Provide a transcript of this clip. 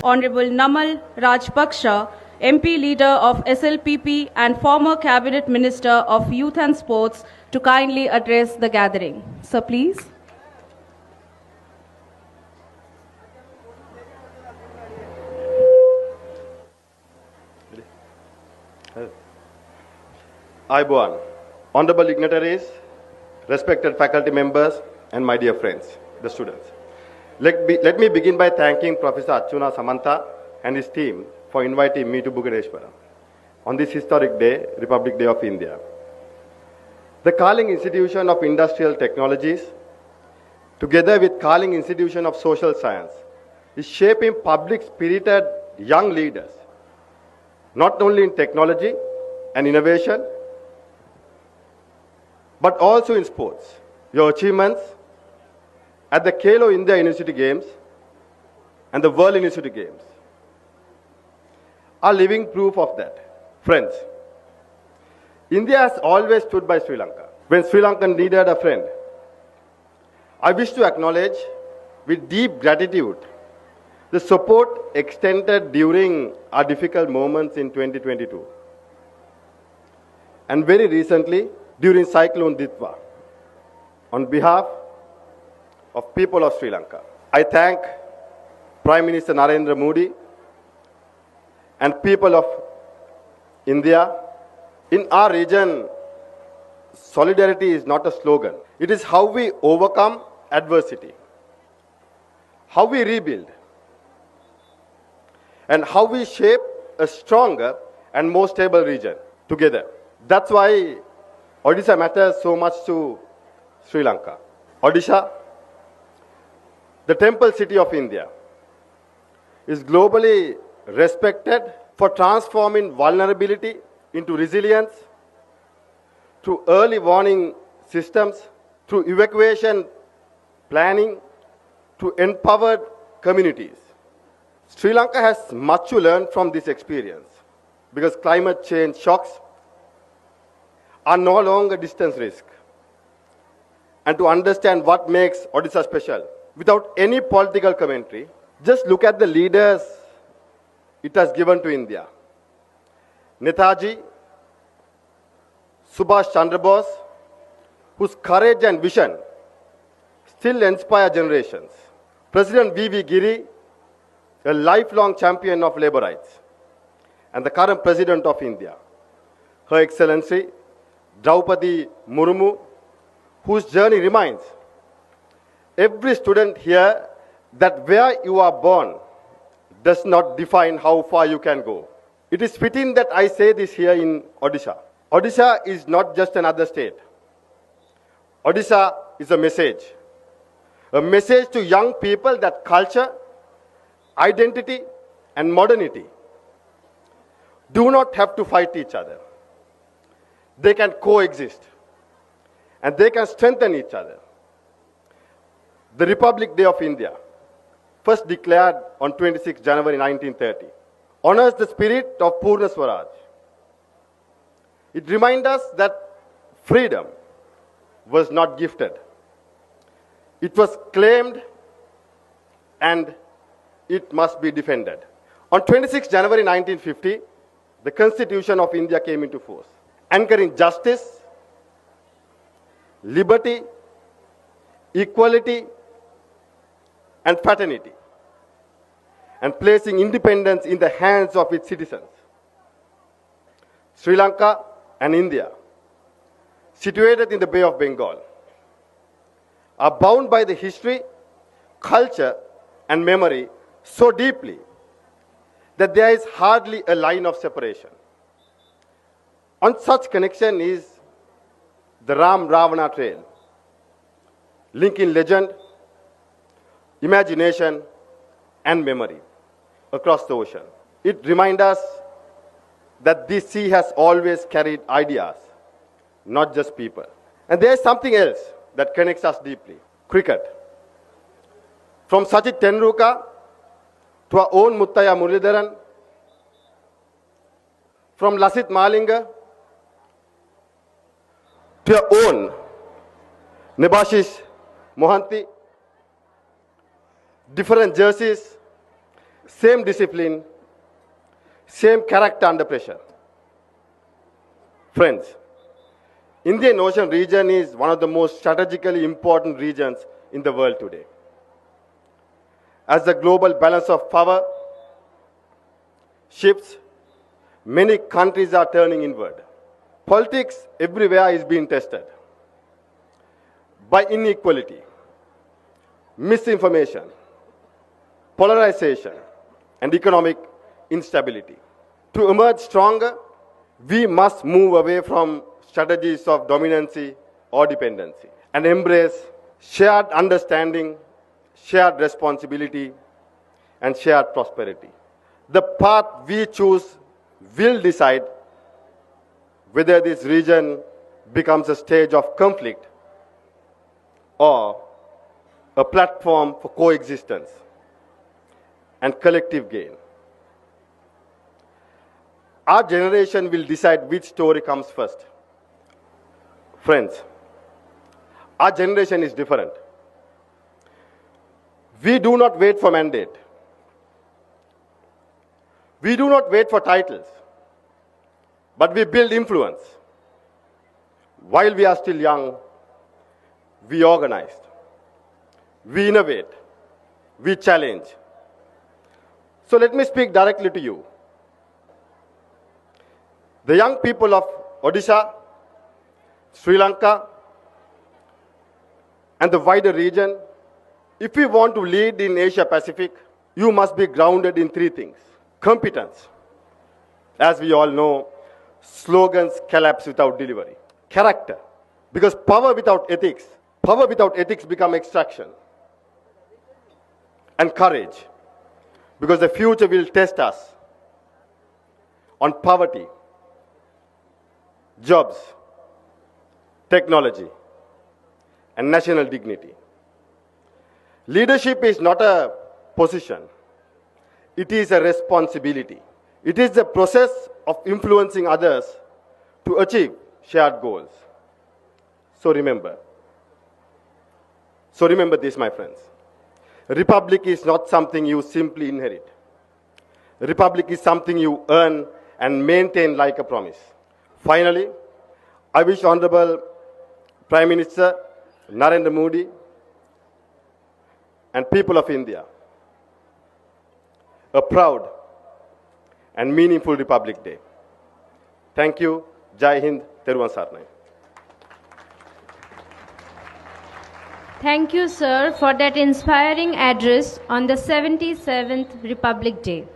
Honorable Namal Rajpaksha, MP leader of SLPP and former Cabinet Minister of Youth and Sports, to kindly address the gathering. Sir, please. Aibuan, honorable dignitaries, respected faculty members, and my dear friends, the students. Let me begin by thanking Professor Achuna Samantha and his team for inviting me to Bhubaneswara on this historic day, Republic Day of India. The Carling Institution of Industrial Technologies, together with Carling Institution of Social Science, is shaping public-spirited young leaders, not only in technology and innovation, but also in sports. Your achievements at the Khelo India University Games and the World University Games are living proof of that. Friends, India has always stood by Sri Lanka. When Sri Lanka needed a friend, I wish to acknowledge with deep gratitude the support extended during our difficult moments in 2022. And very recently, during Cyclone Ditwa, on behalf of people of Sri Lanka, I thank Prime Minister Narendra Modi and people of India. In our region, solidarity is not a slogan. It is how we overcome adversity, how we rebuild, and how we shape a stronger and more stable region together. That's why Odisha matters so much to Sri Lanka. Odisha, the temple city of India, is globally respected for transforming vulnerability into resilience through early warning systems, through evacuation planning, through empowered communities. Sri Lanka has much to learn from this experience because climate change shocks are no longer distance risk. And to understand what makes Odisha special, without any political commentary, just look at the leaders it has given to India. Netaji, Subhash Chandra Bose, whose courage and vision still inspire generations. President V.V. Giri, a lifelong champion of labor rights, and the current President of India, Her Excellency Draupadi Murmu, whose journey reminds every student here that where you are born does not define how far you can go. It is fitting that I say this here in Odisha. Odisha is not just another state. Odisha is a message to young people that culture, identity, and modernity do not have to fight each other. They can coexist and they can strengthen each other. The Republic Day of India, first declared on 26 January 1930, honors the spirit of Purna Swaraj. It reminds us that freedom was not gifted. It was claimed and it must be defended. On 26 January 1950, the Constitution of India came into force, anchoring justice, liberty, equality, and fraternity, and placing independence in the hands of its citizens. Sri Lanka and India, situated in the Bay of Bengal, are bound by the history, culture, and memory so deeply that there is hardly a line of separation. On such connection is the Ram Ravana Trail, linking legend, imagination, and memory across the ocean. It reminds us that this sea has always carried ideas, not just people. And there is something else that connects us deeply: cricket. From Sachin Tendulkar to our own Muttaya Muralidharan, from Lasit Malinga to your own Nebashish Mohanty, different jerseys, same discipline, same character under pressure. Friends, Indian Ocean region is one of the most strategically important regions in the world today. As the global balance of power shifts, many countries are turning inward. Politics everywhere is being tested by inequality, misinformation, polarization, and economic instability. To emerge stronger, we must move away from strategies of dominancy or dependency and embrace shared understanding, shared responsibility, and shared prosperity. The path we choose will decide whether this region becomes a stage of conflict or a platform for coexistence and collective gain. Our generation will decide which story comes first. Friends, our generation is different. We do not wait for mandate. We do not wait for titles, but we build influence. While we are still young, we organize, we innovate, we challenge. So let me speak directly to you. The young people of Odisha, Sri Lanka, and the wider region, if we want to lead in Asia Pacific, you must be grounded in three things. Competence. As we all know, slogans collapse without delivery. Character. Because power without ethics become extraction. And courage. Because the future will test us on poverty, jobs, technology, and national dignity. Leadership is not a position. It is a responsibility. It is the process of influencing others to achieve shared goals. So remember this, my friends. Republic is not something you simply inherit. Republic is something you earn and maintain like a promise. Finally, I wish Honorable Prime Minister Narendra Modi and people of India a proud and meaningful Republic Day. Thank you. Jai Hind. Teruvan Sarnai. Thank you, sir, for that inspiring address on the 77th Republic Day.